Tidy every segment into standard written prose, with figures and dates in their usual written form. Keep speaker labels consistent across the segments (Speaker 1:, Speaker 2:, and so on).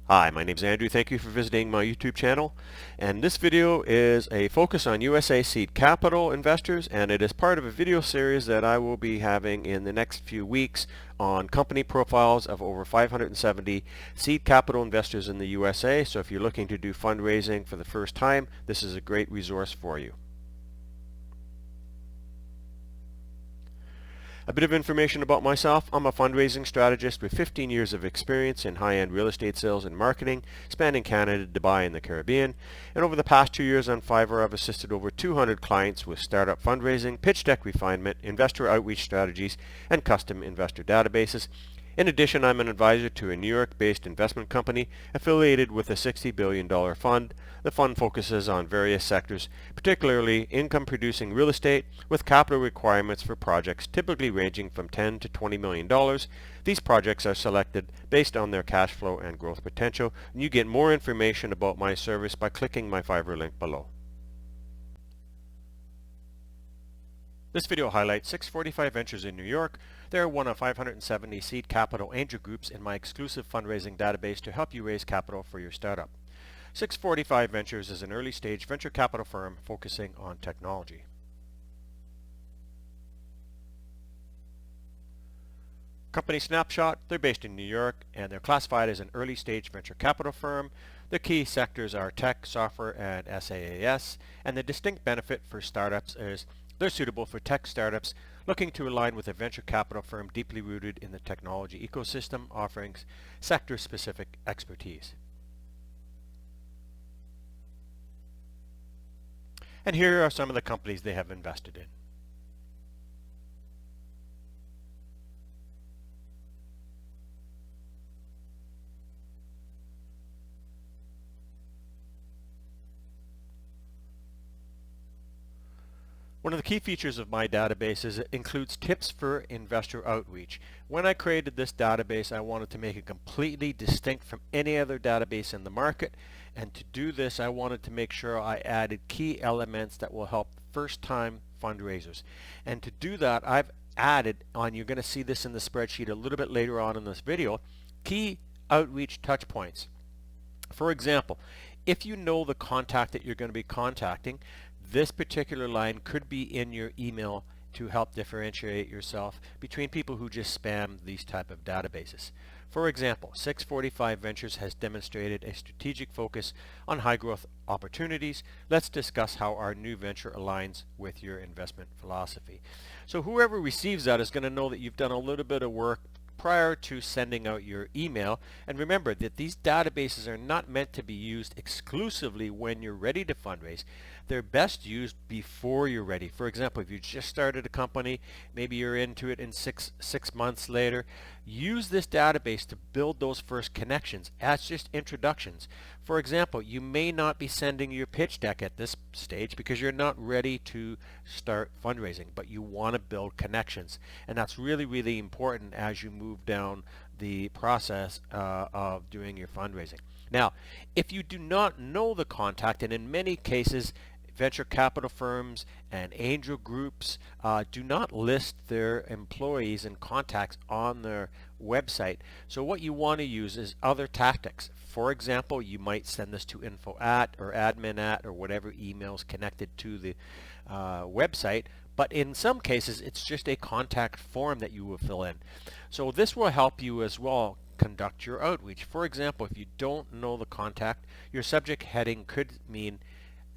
Speaker 1: Hi, my name's Andrew. Thank you for visiting my YouTube channel. And this video is a focus on USA seed capital investors, and it is part of a video series that I will be having in the next few weeks on company profiles of over 570 seed capital investors in the USA. So if you're looking to do fundraising for the first time, this is a great resource for you. A bit of information about myself. I'm a fundraising strategist with 15 years of experience in high-end real estate sales and marketing, spanning Canada, Dubai, and the Caribbean. And over the past 2 years on Fiverr, I've assisted over 200 clients with startup fundraising, pitch deck refinement, investor outreach strategies, and custom investor databases. In addition, I'm an advisor to a New York-based investment company affiliated with a $60 billion fund. The fund focuses on various sectors, particularly income-producing real estate, with capital requirements for projects typically ranging from $10 to $20 million. These projects are selected based on their cash flow and growth potential, and you get more information about my service by clicking my Fiverr link below. This video highlights 645 Ventures in New York. They are one of 570 seed capital angel groups in my exclusive fundraising database to help you raise capital for your startup. 645 Ventures is an early stage venture capital firm focusing on technology. Company snapshot, they're based in New York and they're classified as an early stage venture capital firm. The key sectors are tech, software, and SaaS, and the distinct benefit for startups is they're suitable for tech startups looking to align with a venture capital firm deeply rooted in the technology ecosystem, offering sector-specific expertise. And here are some of the companies they have invested in. One of the key features of my database is it includes tips for investor outreach. When I created this database, I wanted to make it completely distinct from any other database in the market. And to do this, I wanted to make sure I added key elements that will help first-time fundraisers. And to do that, I've added, and you're going to see this in the spreadsheet a little bit later on in this video, key outreach touch points. For example, if you know the contact that you're going to be contacting, this particular line could be in your email to help differentiate yourself between people who just spam these type of databases. For example, 645 Ventures has demonstrated a strategic focus on high growth opportunities. Let's discuss how our new venture aligns with your investment philosophy. So whoever receives that is going to know that you've done a little bit of work prior to sending out your email. And remember that these databases are not meant to be used exclusively when you're ready to fundraise. They're best used before you're ready. For example, if you just started a company, maybe you're into it in six months later, use this database to build those first connections as just introductions. For example, you may not be sending your pitch deck at this stage because you're not ready to start fundraising, but you want to build connections. And that's really, really important as you move down the process of doing your fundraising. Now, if you do not know the contact, and in many cases, venture capital firms and angel groups do not list their employees and contacts on their website. So what you want to use is other tactics. For example, you might send this to info@ or admin@ or whatever emails connected to the website. But in some cases, it's just a contact form that you will fill in. So this will help you as well conduct your outreach. For example, if you don't know the contact, your subject heading could mean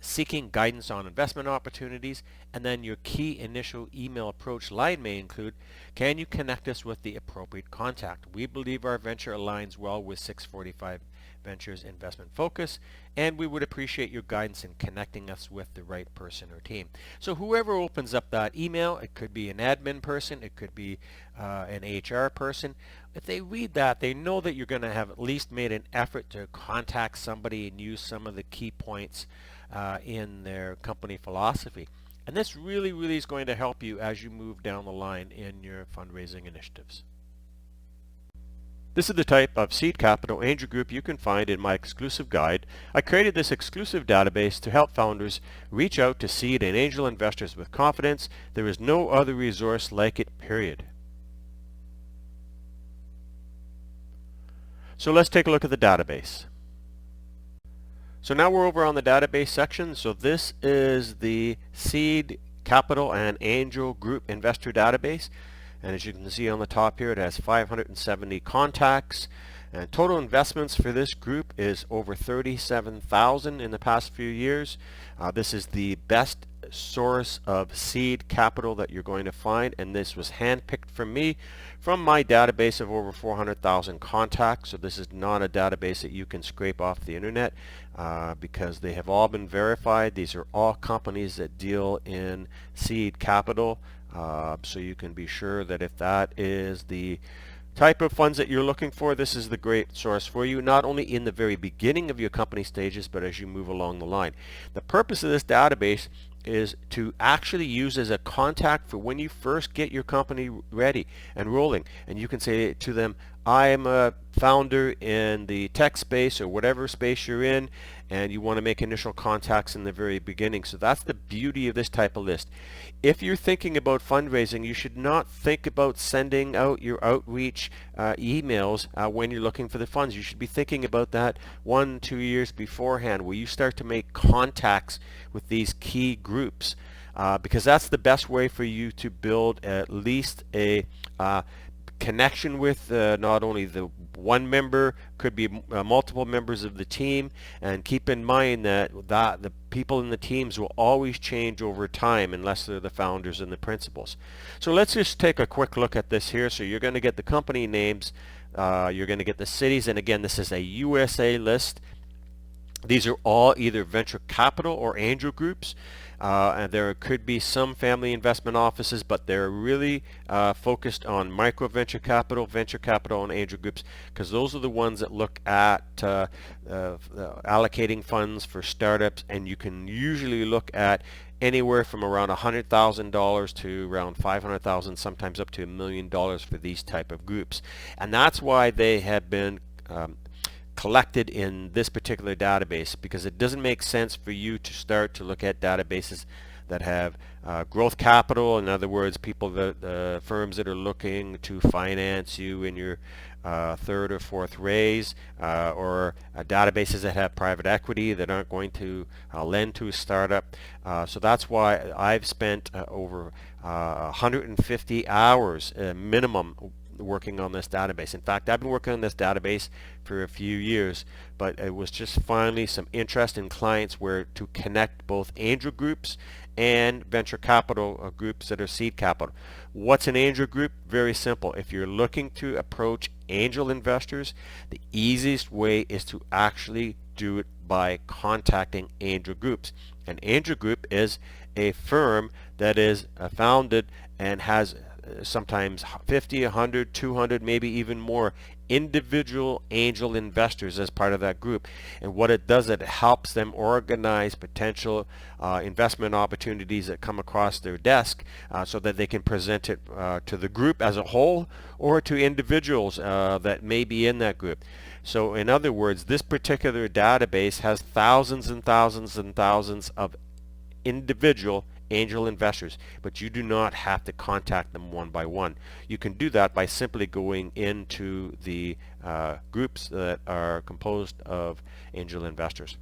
Speaker 1: seeking guidance on investment opportunities, and then your key initial email approach line may include, can you connect us with the appropriate contact? We believe our venture aligns well with 645 Ventures investment focus, and we would appreciate your guidance in connecting us with the right person or team. So whoever opens up that email, it could be an admin person, it could be an HR person. If they read that, they know that you're going to have at least made an effort to contact somebody and use some of the key points in their company philosophy. And this really, really is going to help you as you move down the line in your fundraising initiatives. This is the type of seed capital angel group you can find in my exclusive guide. I created this exclusive database to help founders reach out to seed and angel investors with confidence. There is no other resource like it, period. So let's take a look at the database. So now we're over on the database section. So this is the seed, capital, and angel group investor database. And as you can see on the top here, it has 570 contacts. And total investments for this group is over 37,000 in the past few years. This is the best source of seed capital that you're going to find, and this was handpicked from me from my database of over 400,000 contacts. So this is not a database that you can scrape off the internet because they have all been verified. These are all companies that deal in seed capital, so you can be sure that if that is the type of funds that you're looking for, this is the great source for you, not only in the very beginning of your company stages, but as you move along the line. The purpose of this database is to actually use as a contact for when you first get your company ready and rolling, and you can say to them, I am a founder in the tech space or whatever space you're in, and you want to make initial contacts in the very beginning. So that's the beauty of this type of list. If you're thinking about fundraising, you should not think about sending out your outreach emails when you're looking for the funds. You should be thinking about that 1-2 years beforehand, where you start to make contacts with these key groups, because that's the best way for you to build at least a connection with not only the one member, could be multiple members of the team. And keep in mind that the people in the teams will always change over time unless they're the founders and the principals. So let's just take a quick look at this here. So you're going to get the company names, you're going to get the cities, and again, this is a USA list. These are all either venture capital or angel groups. And there could be some family investment offices, but they're really focused on micro venture capital, and angel groups, because those are the ones that look at allocating funds for startups, and you can usually look at anywhere from around $100,000 to around $500,000, sometimes up to $1 million for these type of groups. And that's why they have been collected in this particular database, because it doesn't make sense for you to start to look at databases that have growth capital. In other words, firms that are looking to finance you in your third or fourth raise, or databases that have private equity that aren't going to lend to a startup. So that's why I've spent over 150 hours minimum working on this database. In fact, I've been working on this database for a few years, but it was just finally some interest in clients where to connect both angel groups and venture capital groups that are seed capital. What's an angel group? Very simple. If you're looking to approach angel investors, the easiest way is to actually do it by contacting angel groups. An angel group is a firm that is founded and has sometimes 50, 100, 200, maybe even more individual angel investors as part of that group. And what it does, it helps them organize potential investment opportunities that come across their desk, so that they can present it to the group as a whole or to individuals that may be in that group. So in other words, this particular database has thousands and thousands and thousands of individual angel investors, but you do not have to contact them one by one. You can do that by simply going into the groups that are composed of angel investors.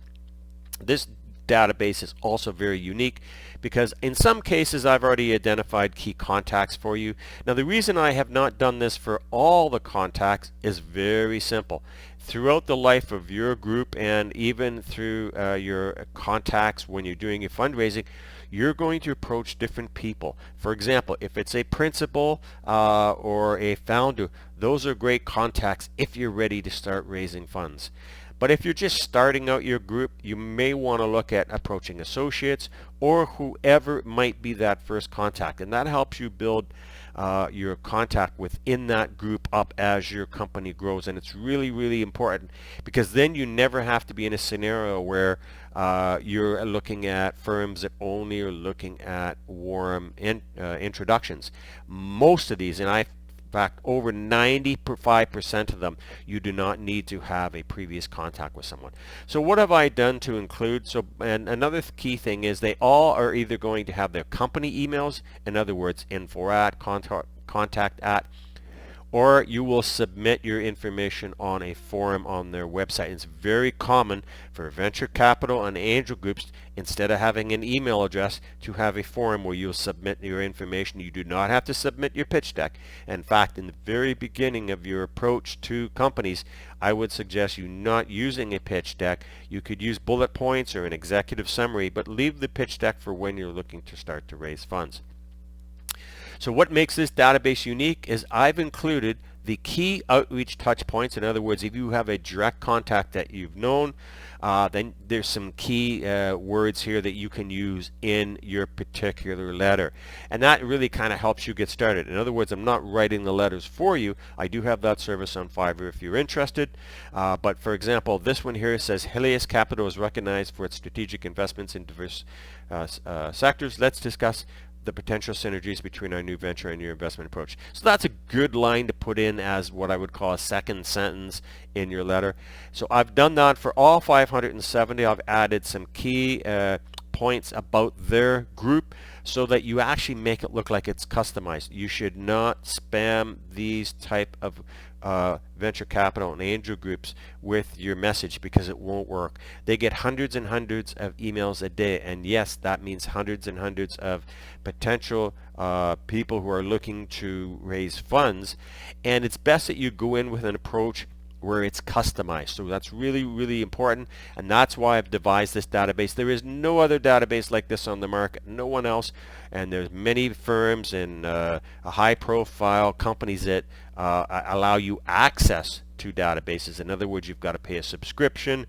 Speaker 1: This database is also very unique because in some cases I've already identified key contacts for you. Now the reason I have not done this for all the contacts is very simple. Throughout the life of your group, and even through your contacts when you're doing your fundraising, you're going to approach different people. For example, if it's a principal or a founder, those are great contacts if you're ready to start raising funds. But if you're just starting out your group, you may want to look at approaching associates or whoever might be that first contact, and that helps you build your contact within that group up as your company grows. And it's really, really important, because then you never have to be in a scenario where you're looking at firms that only are looking at warm introductions. Most of these, and in fact, over 95% of them, you do not need to have a previous contact with someone. So what have I done to include? And another key thing is they all are either going to have their company emails, in other words, info at, contact at, or you will submit your information on a forum on their website. It's very common for venture capital and angel groups, instead of having an email address, to have a forum where you'll submit your information. You do not have to submit your pitch deck. In fact, in the very beginning of your approach to companies, I would suggest you not using a pitch deck. You could use bullet points or an executive summary, but leave the pitch deck for when you're looking to start to raise funds. So what makes this database unique is I've included the key outreach touch points. In other words, if you have a direct contact that you've known, then there's some key words here that you can use in your particular letter. And that really kind of helps you get started. In other words, I'm not writing the letters for you. I do have that service on Fiverr if you're interested. But for example, this one here says, Helios Capital is recognized for its strategic investments in diverse sectors. Let's discuss the potential synergies between our new venture and your investment approach. So that's a good line to put in as what I would call a second sentence in your letter. So I've done that for all 570. I've added some key points about their group so that you actually make it look like it's customized. You should not spam these type of venture capital and angel groups with your message, because it won't work. They get hundreds and hundreds of emails a day, and yes, that means hundreds and hundreds of potential people who are looking to raise funds, and it's best that you go in with an approach where it's customized. So that's really, really important, and that's why I've devised this database. There is no other database like this on the market, no one else, and there's many firms and high-profile companies that allow you access to databases. In other words, you've got to pay a subscription.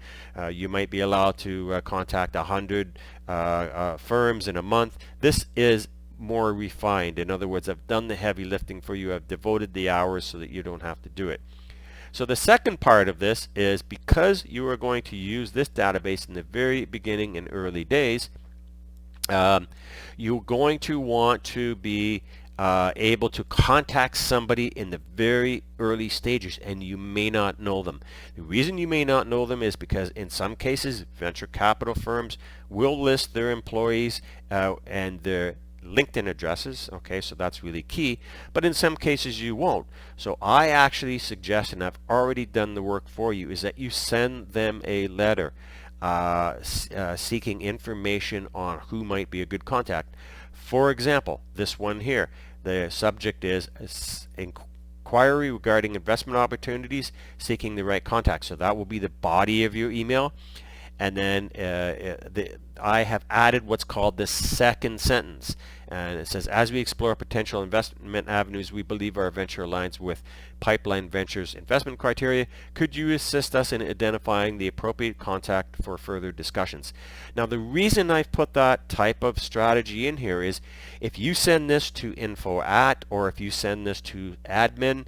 Speaker 1: You might be allowed to contact 100 firms in a month. This is more refined. In other words, I've done the heavy lifting for you. I've devoted the hours so that you don't have to do it. So the second part of this is, because you are going to use this database in the very beginning and early days, you're going to want to be able to contact somebody in the very early stages, and you may not know them. The reason you may not know them is because in some cases venture capital firms will list their employees and their LinkedIn addresses. Okay, so that's really key, but in some cases you won't. So I actually suggest, and I've already done the work for you, is that you send them a letter seeking information on who might be a good contact. For example, this one here, the subject is inquiry regarding investment opportunities, seeking the right contact. So that will be the body of your email. And then I have added what's called the second sentence, and it says, as we explore potential investment avenues, we believe our venture aligns with Pipeline Ventures investment criteria. Could you assist us in identifying the appropriate contact for further discussions? Now, the reason I've put that type of strategy in here is, if you send this to info at, or if you send this to admin,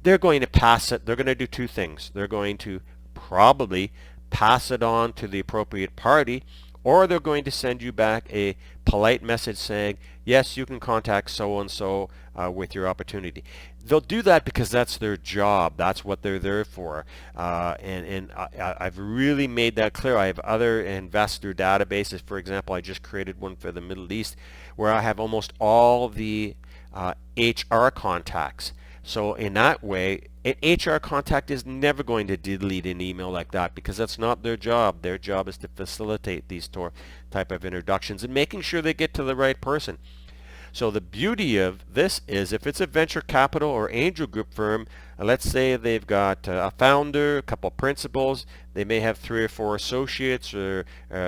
Speaker 1: they're going to pass it. They're going to do two things. They're going to probably pass it on to the appropriate party, or they're going to send you back a polite message saying, yes, you can contact so-and-so with your opportunity. They'll do that because that's their job. That's what they're there for. I've really made that clear. I have other investor databases. For example, I just created one for the Middle East where I have almost all the HR contacts. So in that way, an HR contact is never going to delete an email like that, because that's not their job. Their job is to facilitate these type of introductions and making sure they get to the right person. So the beauty of this is, if it's a venture capital or angel group firm, let's say they've got a founder, a couple of principals, they may have 3 or 4 associates or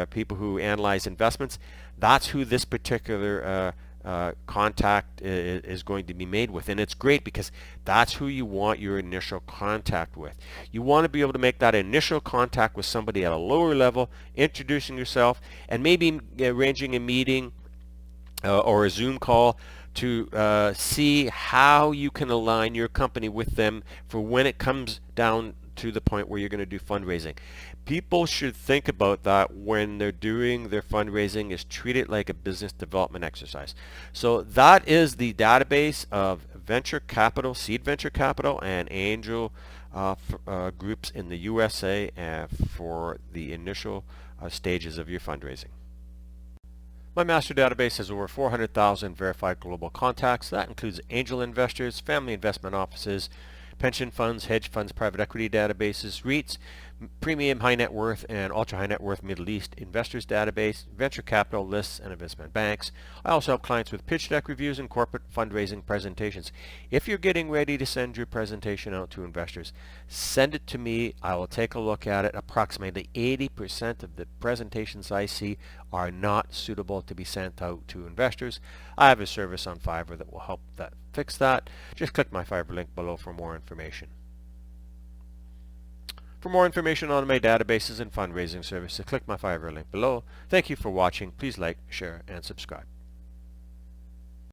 Speaker 1: people who analyze investments. That's who this particular contact is going to be made with, and it's great because that's who you want your initial contact with. You want to be able to make that initial contact with somebody at a lower level, introducing yourself, and maybe arranging a meeting or a Zoom call to see how you can align your company with them for when it comes down to the point where you're going to do fundraising. People should think about that when they're doing their fundraising, is treat it like a business development exercise. So that is the database of venture capital, seed venture capital, and angel groups in the USA for the initial stages of your fundraising. My master database has over 400,000 verified global contacts. That includes angel investors, family investment offices, pension funds, hedge funds, private equity databases, REITs, premium high net worth and ultra high net worth Middle East investors database, venture capital lists, and investment banks. I also help clients with pitch deck reviews and corporate fundraising presentations. If you're getting ready to send your presentation out to investors, send it to me. I will take a look at it. Approximately 80% of the presentations I see are not suitable to be sent out to investors. I have a service on Fiverr that will help fix that. Just click my Fiverr link below for more information. For more information on my databases and fundraising services, click my Fiverr link below. Thank you for watching. Please like, share, and subscribe.